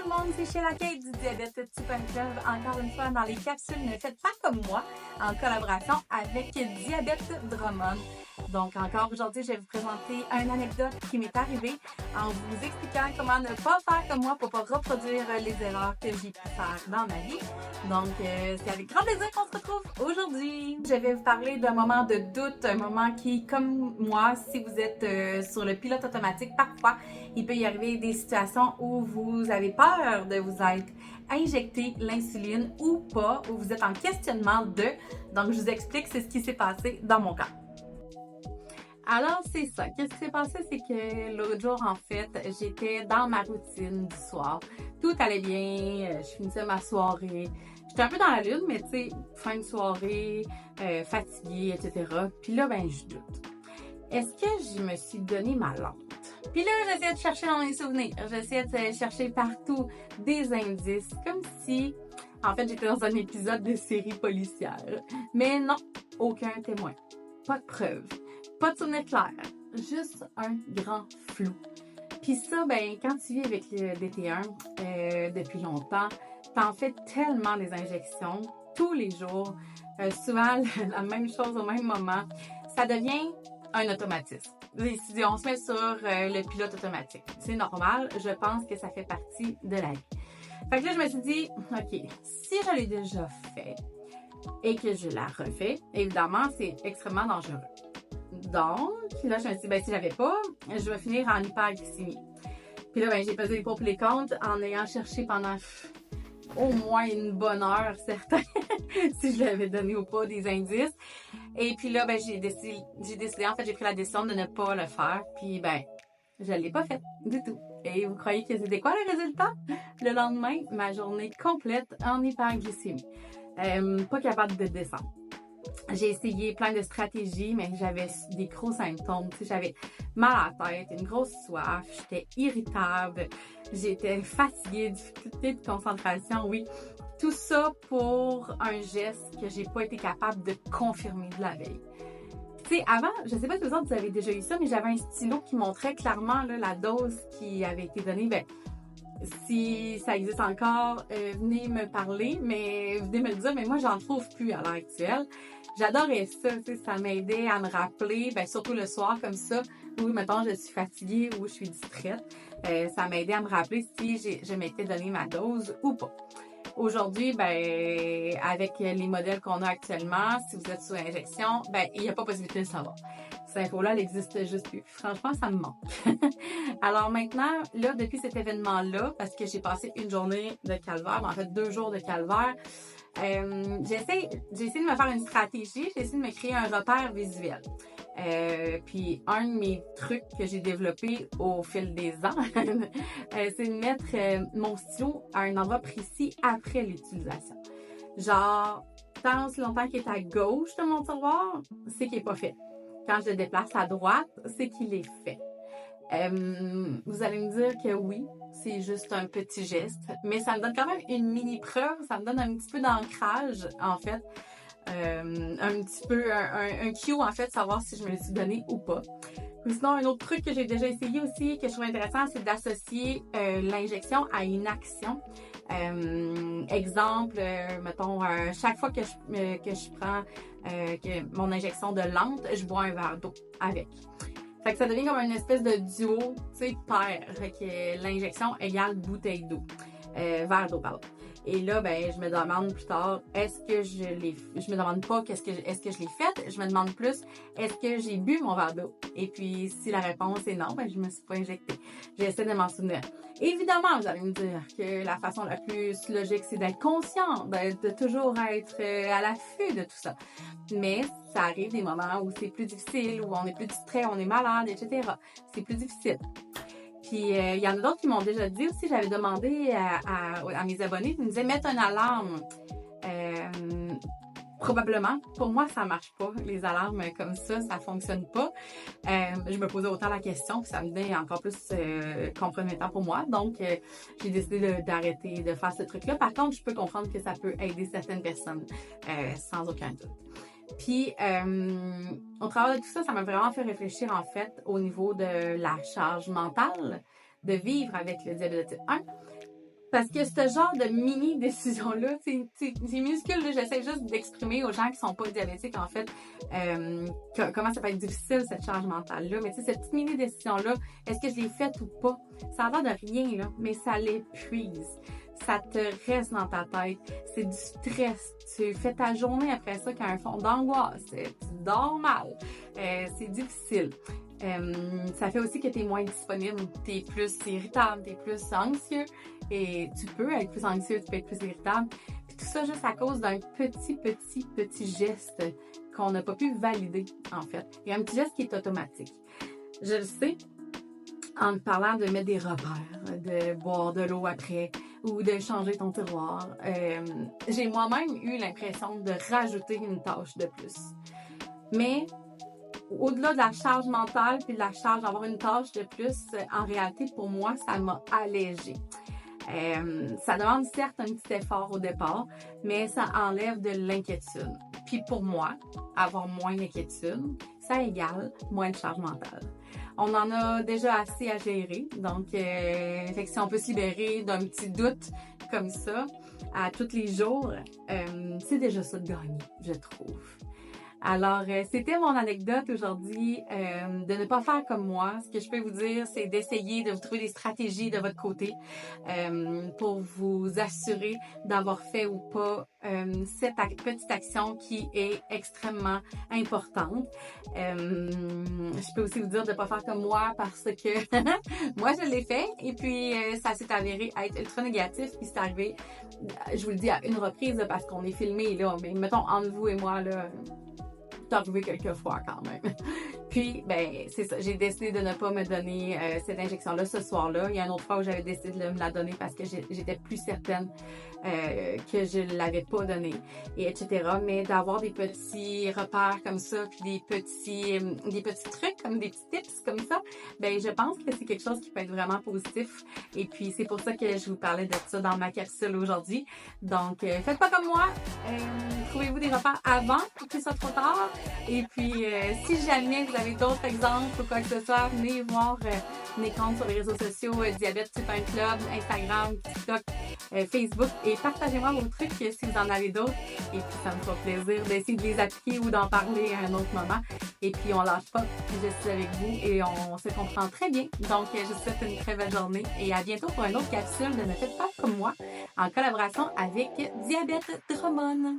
le monde, c'est Sheila Kate du Diabète Type 1 Club, encore une fois dans les capsules Ne faites pas comme moi, en collaboration avec Diabète Drummond. Donc encore aujourd'hui, je vais vous présenter une anecdote qui m'est arrivée en vous expliquant comment ne pas faire comme moi pour pas reproduire les erreurs que j'ai pu faire dans ma vie. Donc c'est avec grand plaisir qu'on se retrouve aujourd'hui. Je vais vous parler d'un moment de doute, un moment qui, comme moi, si vous êtes sur le pilote automatique, parfois il peut y arriver des situations où vous avez peur de vous être injecté l'insuline ou pas, où vous êtes en questionnement de. Donc je vous explique, c'est ce qui s'est passé dans mon cas. Alors, c'est ça. Qu'est-ce qui s'est passé? C'est que l'autre jour, en fait, j'étais dans ma routine du soir. Tout allait bien, je finissais ma soirée. J'étais un peu dans la lune, mais tu sais, fin de soirée, fatiguée, etc. Puis là, ben, je doute. Est-ce que je me suis donné ma lampe? Puis là, j'essayais de chercher dans mes souvenirs. J'essayais de chercher partout des indices, comme si, en fait, j'étais dans un épisode de série policière. Mais non, aucun témoin. Pas de preuve. Pas de souvenir clair, juste un grand flou. Puis ça, ben, quand tu vis avec le DT1 depuis longtemps, t'en fais tellement des injections tous les jours, souvent la même chose au même moment, ça devient un automatisme. Si on se met sur le pilote automatique, c'est normal, je pense que ça fait partie de la vie. Fait que là, je me suis dit, OK, si je l'ai déjà fait et que je la refais, évidemment, c'est extrêmement dangereux. Donc, là, je me suis dit, ben, si j'avais pas, je vais finir en hyperglycémie. Puis là, ben, j'ai pesé les pour les comptes en ayant cherché pendant au moins une bonne heure, certain, si je l'avais donné ou pas des indices. Et puis là, ben, j'ai décidé, en fait, j'ai pris la décision de ne pas le faire. Puis, ben, je l'ai pas fait du tout. Et vous croyez que c'était quoi le résultat? Le lendemain, ma journée complète en hyperglycémie. Pas capable de descendre. J'ai essayé plein de stratégies, mais j'avais des gros symptômes. Tu sais, j'avais mal à la tête, une grosse soif, j'étais irritable, j'étais fatiguée, difficulté de concentration, oui. Tout ça pour un geste que j'ai pas été capable de confirmer de la veille. Tu sais, avant, je sais pas si vous avez déjà eu ça, mais j'avais un stylo qui montrait clairement là, la dose qui avait été donnée. Ben, si ça existe encore, venez me parler, mais venez me le dire, mais moi, j'en trouve plus à l'heure actuelle. J'adorais ça, tu sais, ça m'aidait à me rappeler, ben, surtout le soir comme ça, où, mettons, je suis fatiguée ou je suis distraite. Ça m'aidait à me rappeler si je m'étais donné ma dose ou pas. Aujourd'hui, ben, avec les modèles qu'on a actuellement, si vous êtes sous injection, ben, il n'y a pas possibilité de savoir. Cette info-là, elle existe juste plus. Franchement, ça me manque. Alors maintenant, là, depuis cet événement-là, parce que j'ai passé une journée de calvaire, en fait 2 jours de calvaire, j'ai essayé de me faire une stratégie, j'ai essayé de me créer un repère visuel. Puis un de mes trucs que j'ai développé au fil des ans, c'est de mettre mon stylo à un endroit précis après l'utilisation. Genre, tant aussi longtemps qu'il est à gauche de mon tiroir, c'est qu'il n'est pas fait. Quand je le déplace à droite, c'est qu'il est fait. Vous allez me dire que oui, c'est juste un petit geste, mais ça me donne quand même une mini preuve, ça me donne un petit peu d'ancrage, en fait. Un petit peu un cue, en fait, savoir si je me le suis donné ou pas. Ou sinon, un autre truc que j'ai déjà essayé aussi, que je trouve intéressant, c'est d'associer l'injection à une action. Exemple, mettons, chaque fois que je prends mon injection de lente, je bois un verre d'eau avec. Fait que ça devient comme une espèce de duo, tu sais, pair. Fait que l'injection égale bouteille d'eau. Verre d'eau, pardon. Et là, ben, je me demande plus tard, je me demande pas est-ce que je l'ai faite, je me demande plus, est-ce que j'ai bu mon verre d'eau? Et puis, si la réponse est non, ben, je me suis pas injectée. J'essaie de m'en souvenir. Évidemment, vous allez me dire que la façon la plus logique, c'est d'être conscient, de toujours être à l'affût de tout ça. Mais ça arrive des moments où c'est plus difficile, où on est plus distrait, on est malade, etc. C'est plus difficile. Puis, il y en a d'autres qui m'ont déjà dit aussi, j'avais demandé à mes abonnés, ils me disaient mettre une alarme. Probablement. Pour moi, ça marche pas. Les alarmes comme ça fonctionne pas. Je me posais autant la question, puis ça me devenait encore plus compromettant pour moi. Donc, j'ai décidé d'arrêter de faire ce truc-là. Par contre, je peux comprendre que ça peut aider certaines personnes, sans aucun doute. Puis, au travers de tout ça, ça m'a vraiment fait réfléchir, en fait, au niveau de la charge mentale de vivre avec le diabète de type 1. Parce que ce genre de mini-décision-là, c'est minuscule, là, j'essaie juste d'exprimer aux gens qui sont pas diabétiques, en fait, comment ça peut être difficile, cette charge mentale-là. Mais tu sais, cette petite mini-décision-là, est-ce que je l'ai faite ou pas? Ça a l'air de rien, là, mais ça l'épuise. Ça te reste dans ta tête. C'est du stress. Tu fais ta journée après ça qui a un fond d'angoisse. Tu dors mal. C'est difficile. Ça fait aussi que tu es moins disponible, tu es plus irritable, tu es plus anxieux et tu peux être plus anxieux, tu peux être plus irritable. Puis tout ça juste à cause d'un petit geste qu'on n'a pas pu valider en fait. Il y a un petit geste qui est automatique. Je le sais en me parlant de mettre des repères, de boire de l'eau après ou de changer ton tiroir. J'ai moi-même eu l'impression de rajouter une tâche de plus. Mais au-delà de la charge mentale puis de la charge d'avoir une tâche de plus, en réalité, pour moi, ça m'a allégée. Ça demande certes un petit effort au départ, mais ça enlève de l'inquiétude. Puis pour moi, avoir moins d'inquiétude, ça égale moins de charge mentale. On en a déjà assez à gérer, donc fait que si on peut se libérer d'un petit doute comme ça à tous les jours, c'est déjà ça de gagner, je trouve. Alors, c'était mon anecdote aujourd'hui, de ne pas faire comme moi. Ce que je peux vous dire, c'est d'essayer de vous trouver des stratégies de votre côté pour vous assurer d'avoir fait ou pas cette petite action qui est extrêmement importante. Je peux aussi vous dire de ne pas faire comme moi parce que moi, je l'ai fait et puis ça s'est avéré être ultra négatif. Puis c'est arrivé, je vous le dis à une reprise là, parce qu'on est filmé là, mais mettons entre vous et moi là, c'est arrivé quelques fois quand même. Puis, ben, c'est ça. J'ai décidé de ne pas me donner cette injection-là ce soir-là. Il y a une autre fois où j'avais décidé de me la donner parce que j'étais plus certaine que je ne l'avais pas donnée, et etc. Mais d'avoir des petits repères comme ça, puis des petits trucs, comme des petits tips comme ça, ben, je pense que c'est quelque chose qui peut être vraiment positif. Et puis, c'est pour ça que je vous parlais de ça dans ma capsule aujourd'hui. Donc, faites pas comme moi. Trouvez-vous des repères avant qu'il soit trop tard. Et puis, si jamais vous avez d'autres exemples ou quoi que ce soit, venez voir mes comptes sur les réseaux sociaux, Diabète Type 1 Club, Instagram, TikTok, Facebook, et partagez-moi vos trucs si vous en avez d'autres. Et puis, ça me fera plaisir d'essayer de les appliquer ou d'en parler à un autre moment. Et puis, on lâche pas, je suis avec vous et on se comprend très bien. Donc, je vous souhaite une très belle journée et à bientôt pour une autre capsule de Ne faites pas comme moi, en collaboration avec Diabète Drummond.